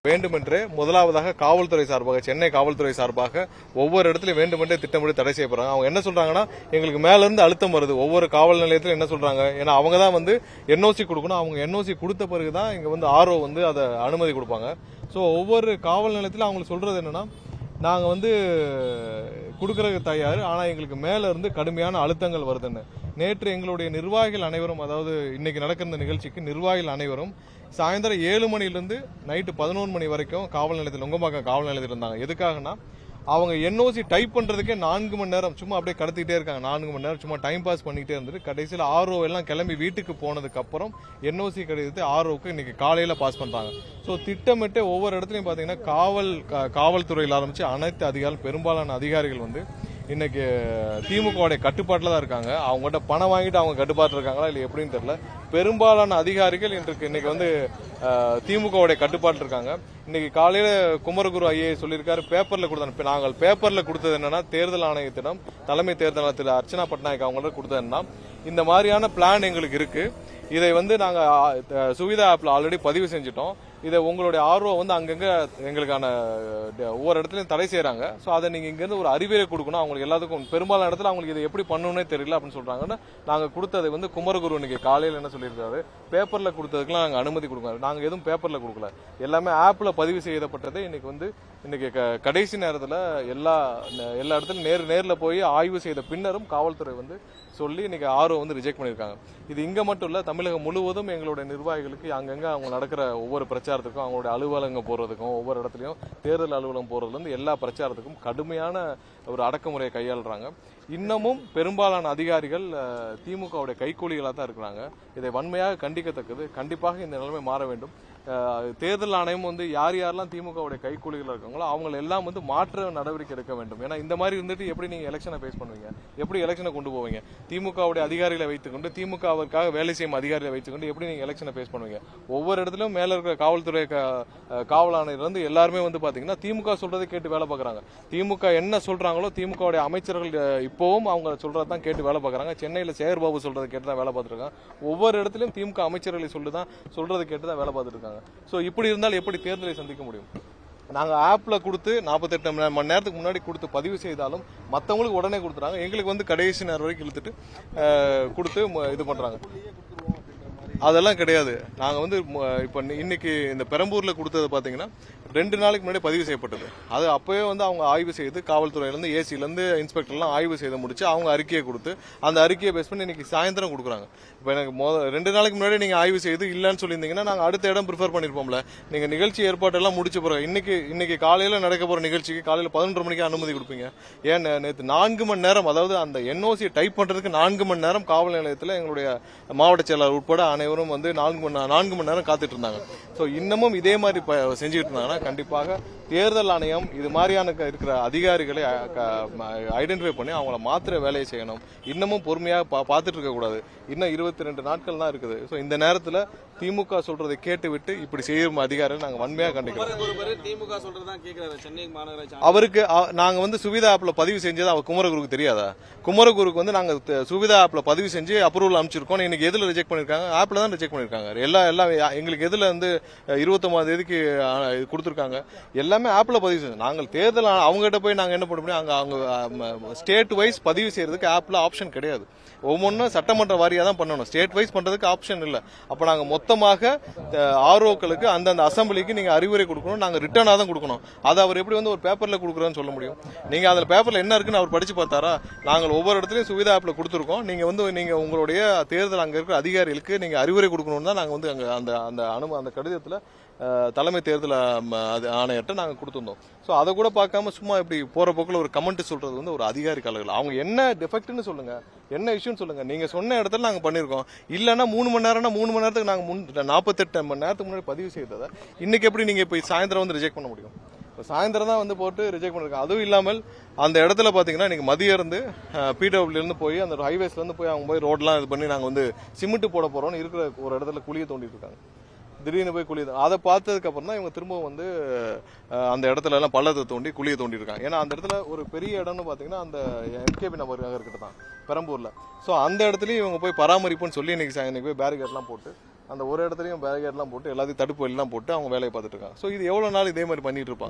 வேண்டுமென்றே முதலாவதாக காவல்துறை சார்பாக சென்னை காவல்துறை சார்பாக ஒவ்வொரு இடத்துலயும் வேண்டுமென்றே திட்டமிட்டு தடை செய்யப்படுறாங்க. அவங்க என்ன சொல்றாங்கன்னா, எங்களுக்கு மேல இருந்து அழுத்தம் வருது. ஒவ்வொரு காவல் நிலையத்திலும் என்ன சொல்றாங்க, ஏன்னா அவங்க தான் வந்து என்ஓசி கொடுக்கணும். அவங்க என்ஓசி கொடுத்த பிறகுதான் இங்க வந்து ஆர்ஓ வந்து அதை அனுமதி கொடுப்பாங்க. ஸோ ஒவ்வொரு காவல் நிலையத்திலும் அவங்களுக்கு சொல்றது என்னன்னா, நாங்க வந்து கொடுக்கறதுக்கு தயார், ஆனா எங்களுக்கு மேல இருந்து கடுமையான அழுத்தங்கள் வருதுன்னு. நேற்று எங்களுடைய நிர்வாகிகள் அனைவரும், அதாவது இன்னைக்கு நடக்கிற இந்த நிகழ்ச்சிக்கு நிர்வாகிகள் அனைவரும் சாயந்தரம் 7 மணிலிருந்து நைட்டு 11 மணி வரைக்கும் காவல் நிலையத்தில் நுங்கம்பாக்கம் காவல் நிலையத்தில் இருந்தாங்க. எதுக்காகனா, அவங்க என்ஓசி டைப் பண்றதுக்கே 4 மணி நேரம் சும்மா அப்படியே கடத்திட்டே இருக்காங்க. 4 மணி நேரம் சும்மா டைம் பாஸ் பண்ணிட்டே இருந்துட்டு கடைசியில் ஆர்ஓ எல்லாம் கிளம்பி வீட்டுக்கு போனதுக்கு அப்புறம் என்ஓசி கிடையாது ஆர்ஓக்கு இன்னைக்கு காலையில பாஸ் பண்றாங்க. ஸோ திட்டமிட்டு ஒவ்வொரு இடத்துலையும் பாத்தீங்கன்னா காவல்துறையில் ஆரம்பிச்சு அனைத்து அதிகாரிகள், பெரும்பாலான அதிகாரிகள் வந்து இன்னைக்கு திமுகவுடைய கட்டுப்பாட்டில் தான் இருக்காங்க. அவங்ககிட்ட பணம் வாங்கிட்டு அவங்க கட்டுப்பாட்டில் இருக்காங்களா இல்லை எப்படின்னு தெரியல. பெரும்பாலான அதிகாரிகள் இன்னைக்கு வந்து திமுகவுடைய கட்டுப்பாட்டில் இருக்காங்க. இன்னைக்கு காலையில குமரகுரு ஐஏஎஸ் சொல்லியிருக்காரு, பேப்பர்ல கொடுத்தாங்க. நாங்கள் பேப்பர்ல கொடுத்தது என்னன்னா, தேர்தல் ஆணையத்திடம் தலைமை தேர்தல் ஆணையத்தில் அர்ச்சனா பட்நாயக் அவங்கள்ட்ட கொடுத்தது என்னன்னா, இந்த மாதிரியான பிளான் எங்களுக்கு இருக்கு. இதை வந்து நாங்க சுவிதா ஆப்ல ஆல்ரெடி பதிவு செஞ்சுட்டோம். இதை உங்களுடைய ஆர்வம் வந்து அங்கங்க எங்களுக்கான ஒவ்வொரு இடத்துலயும் தடை செய்யறாங்க. ஸோ அதை நீங்க இங்க இருந்து ஒரு அறிவுரை கொடுக்கணும். அவங்களுக்கு எல்லாத்துக்கும் பெரும்பாலான இடத்துல அவங்களுக்கு இதை எப்படி பண்ணணும்னே தெரியல அப்படின்னு சொல்றாங்கன்னா, நாங்க கொடுத்தது வந்து குமரகுரு இன்னைக்கு காலையில் என்ன சொல்லியிருக்காரு, பேப்பர்ல கொடுத்ததுக்குலாம் நாங்க அனுமதி கொடுக்கணும். நாங்க எதுவும் பேப்பர்ல கொடுக்கல, எல்லாமே ஆப்ல பதிவு செய்யப்பட்டது. இன்னைக்கு கடைசி நேரத்தில் எல்லா இடத்துலயும் நேர்ல போய் ஆய்வு செய்த பின்னரும் காவல்துறை வந்து சொல்லி இன்னைக்கு ஆர்வம் வந்து ரிஜெக்ட் பண்ணியிருக்காங்க. இது இங்க மட்டும் இல்ல, தமிழகம் முழுவதும் எங்களுடைய நிர்வாகிகளுக்கு அங்கங்க அவங்க நடக்கிற ஒவ்வொரு பிரச்சாரத்துக்கும், அவங்களுடைய அலுவலகம் போறதுக்கும், ஒவ்வொரு இடத்துலயும் தேர்தல் அலுவலகம் போறதுல இருந்து எல்லா பிரச்சாரத்துக்கும் கடுமையான ஒரு அடக்குமுறையை கையாளுறாங்க. இன்னமும் பெரும்பாலான அதிகாரிகள் திமுகவுடைய கைக்கூலிகளாக தான் இருக்கிறாங்க. இதை வன்மையாக கண்டிக்கத்தக்கது. கண்டிப்பாக இந்த நிலைமை மாற வேண்டும். தேர்தல் ஆணையம் வந்து யாரெல்லாம் திமுகவுடைய கைக்கூலிகள் இருக்காங்களோ அவங்க எல்லாம் வந்து மாற்ற நடவடிக்கை எடுக்க வேண்டும். ஏன்னா இந்த மாதிரி இருந்துட்டு எப்படி நீங்க எலெக்ஷனை பேஸ் பண்ணுவீங்க, எப்படி எலெக்ஷனை கொண்டு போவீங்க? திமுகவுடைய அதிகாரிகளை வைத்துக்கொண்டு, திமுகவிற்காக வேலை செய்யும் அதிகாரிகளை வைத்துக்கொண்டு எப்படி நீங்க எலெக்ஷனை பேஸ் பண்ணுவீங்க? ஒவ்வொரு இடத்துலயும் மேல இருக்கிற காவல்துறை காவல் ஆணையர் வந்து எல்லாருமே வந்து பாத்தீங்கன்னா திமுக சொல்றதை கேட்டு வேலை பார்க்கறாங்க. திமுக என்ன சொல்றாங்களோ, திமுகவுடைய அமைச்சர்கள் இப்பவும் அவங்க சொல்றதான் கேட்டு வேலை பார்க்கறாங்க. சென்னையில சேகர்பாபு சொல்றதை கேட்டு தான் வேலை பார்த்துட்டு இருக்காங்க. ஒவ்வொரு இடத்துலயும் திமுக அமைச்சர்களை சொல்றதை கேட்டு தான் வேலை பார்த்துட்டு இருக்காங்க. சோ இப்படி இருந்தால் எப்படி தேர்தலை சந்திக்க முடியும்? நாங்க ஆப்ல கொடுத்து 48 மணி நேரத்துக்கு முன்னாடி கொடுத்து பதிவு செய்தாலும் மத்தவங்களுக்கு உடனே கொடுத்துறாங்க. எங்களுக்கு வந்து கடைசி நேரம் வரைக்கும் இழுத்துட்டு கொடுத்து இது பண்றாங்க. அதெல்லாம் கிடையாது. நாங்க வந்து இப்ப இன்னைக்கு இந்த பெரம்பூர்ல கொடுத்தது பாத்தீங்கன்னா 2 நாளைக்கு முன்னாடி பதிவு செய்யப்பட்டது. அது அப்பவே வந்து அவங்க ஆய்வு செய்து, காவல்துறையில இருந்து ஏசில இருந்து இன்ஸ்பெக்டர் எல்லாம் ஆய்வு செய்து முடிச்சு அவங்க அறிக்கையை கொடுத்து, அந்த அறிக்கையை பேஸ் பண்ணி இன்னைக்கு சாயந்தரம் கொடுக்குறாங்க. இப்ப எனக்கு 2 நாளைக்கு முன்னாடி நீங்க ஆய்வு செய்து இல்லன்னு சொல்லியிருந்தீங்கன்னா நாங்க அடுத்த இடம் ப்ரிஃபர் பண்ணிருப்போம்ல. நீங்க நிகழ்ச்சி ஏற்பாடு எல்லாம் முடிச்ச பிறகு இன்னைக்கு காலையில நடக்க போற நிகழ்ச்சிக்கு காலையில 11:30 மணிக்கு அனுமதி கொடுப்பீங்க. ஏன் நேற்று 4 மணி நேரம், அதாவது அந்த என்ஓசி டைப் பண்றதுக்கு 4 மணி நேரம் காவல் நிலையத்தில் எங்களுடைய மாவட்ட செயலாளர் உட்பட அனைவரும் வந்து 4 மணி நேரம் காத்துட்டு இருந்தாங்க. சோ இன்னமும் இதே மாதிரி செஞ்சுட்டு இருந்தாங்கன்னா கண்டிப்பாக தேர்தல் ஆணையம் இது மாதிரியான இருக்கிற அதிகாரிகளை ஐடென்டிஃபை பண்ணி அவங்கள மாத்திர வேலையை செய்யணும். இன்னமும் பொறுமையாக பார்த்துட்டு இருக்க கூடாது. இன்னும் 22 நாட்கள் தான் இருக்குது. சோ இந்த நேரத்தில் திமுக சொல்றதை கேட்டு விட்டு இப்படி செய்யும் அதிகாரிகள் நாங்க வன்மையாக கண்டிக்கிறோம். அவருக்கு நாங்க வந்து சுவிதா ஆப்ல பதிவு செஞ்சது அவர் குமரகுருக்கு தெரியாதா? குமரகுருக்கு வந்து நாங்க சுவிதா ஆப்ல பதிவு செஞ்சு அப்ரூவல் அமைச்சிருக்கோம். இன்னைக்கு எதுல ரிஜெக்ட் பண்ணிருக்காங்க? ஆப்ல தான் ரிஜெக்ட் பண்ணிருக்காங்க. எல்லாம் எங்களுக்கு எதுல வந்து 29ஆம் தேதிக்கு கொடுத்திருக்காங்க, எல்லாமே ஆப்ல பதிவு செஞ்சு. நாங்கள் தேர்தல் அவங்ககிட்ட போய் நாங்க என்ன பண்ண முடியும்? அவங்க ஸ்டேட் வைஸ் பதிவு செய்யறதுக்கு ஆப்ல ஆப்ஷன் கிடையாது. ஒவ்வொன்றும் சட்டமன்ற வாரியா தான் பண்ணணும். ஸ்டேட் வைஸ் பண்றதுக்கு ஆப்ஷன் இல்ல. அப்ப நாங்க மொத்தமாக ஆர்ஓக்களுக்கு அந்தந்த அசம்பிளிக்கு நீங்க அறிவுரை கொடுக்கணும். நாங்க ரிட்டர்னா தான் கொடுக்கணும். அதை அவர் எப்படி வந்து ஒரு பேப்பர்ல கொடுக்குறோன்னு சொல்ல முடியும்? நீங்க அதுல பேப்பர்ல என்ன இருக்குன்னு அவர் படிச்சு பார்த்தாரா? நாங்கள் ஒவ்வொரு இடத்துலயும் சுவிதா ஆப்ல கொடுத்துருக்கோம். நீங்க உங்களுடைய தேர்தல் அங்க இருக்கிற அதிகாரிகளுக்கு நீங்க அறிவுரை கொடுக்கணும்னு தான் நாங்க வந்து அங்க அந்த கடிதத்துல தலைமை தேர்தல் ஆணையர்கிட்ட நாங்க கொடுத்திருந்தோம். சோ அதை கூட பார்க்காம சும்மா இப்படி போற போக்குல ஒரு கமெண்ட் சொல்றது வந்து ஒரு அதிகாரி கலர்கள். அவங்க என்ன டிஃபெக்ட்னு சொல்லுங்க, என்ன இஷ்யூன்னு சொல்லுங்க. நீங்க சொன்ன இடத்துல நாங்க பண்ணிருக்கோம். இல்லன்னா 3 மணி நேரம்னா 3 மணி நேரத்துக்கு நாங்க 48 மணி நேரத்துக்கு முன்னாடி பதிவு செய்ததை இன்னைக்கு எப்படி நீங்க போய் சாயந்தரம் வந்து ரிஜெக்ட் பண்ண முடியும்? சாயந்தரம் தான் வந்து போட்டு ரிஜெக்ட் பண்ணிருக்காங்க. அதுவும் இல்லாமல் அந்த இடத்துல பாத்தீங்கன்னா இன்னைக்கு மதியம் இருந்து பிடபிள்யூ இருந்து போய் அந்த ஹைவேஸ்ல இருந்து போய் அவங்க போய் ரோட்லாம் இது பண்ணி நாங்க வந்து சிமெண்ட் போட போறோம்னு இருக்கிற ஒரு இடத்துல குழியை தோண்டிட்டு இருக்காங்க. திடீர்னு போய் குழி, அதை பார்த்ததுக்கு அப்புறம் தான் இவங்க திரும்ப வந்து அந்த இடத்துல எல்லாம் பள்ளத்தை தோண்டி குழியை தோண்டி இருக்காங்க. ஏன்னா அந்த இடத்துல ஒரு பெரிய இடம்னு பாத்தீங்கன்னா அந்த எம்கேபி நபர் நகர் கிட்ட தான் பெரம்பூர்ல. சோ அந்த இடத்துலயும் இவங்க போய் பராமரிப்புன்னு சொல்லி இன்னைக்கு போய் பேரிகேட் எல்லாம் போட்டு அந்த ஒரு இடத்துலையும் பேரிகேட்லாம் போட்டு எல்லாத்தையும் தடுப்பு எல்லாம் போட்டு அவங்க வேலையை பார்த்துட்டு இருக்காங்க. ஸோ இது எவ்வளோ நாள் இதே மாதிரி பண்ணிட்டு இருப்பாங்க?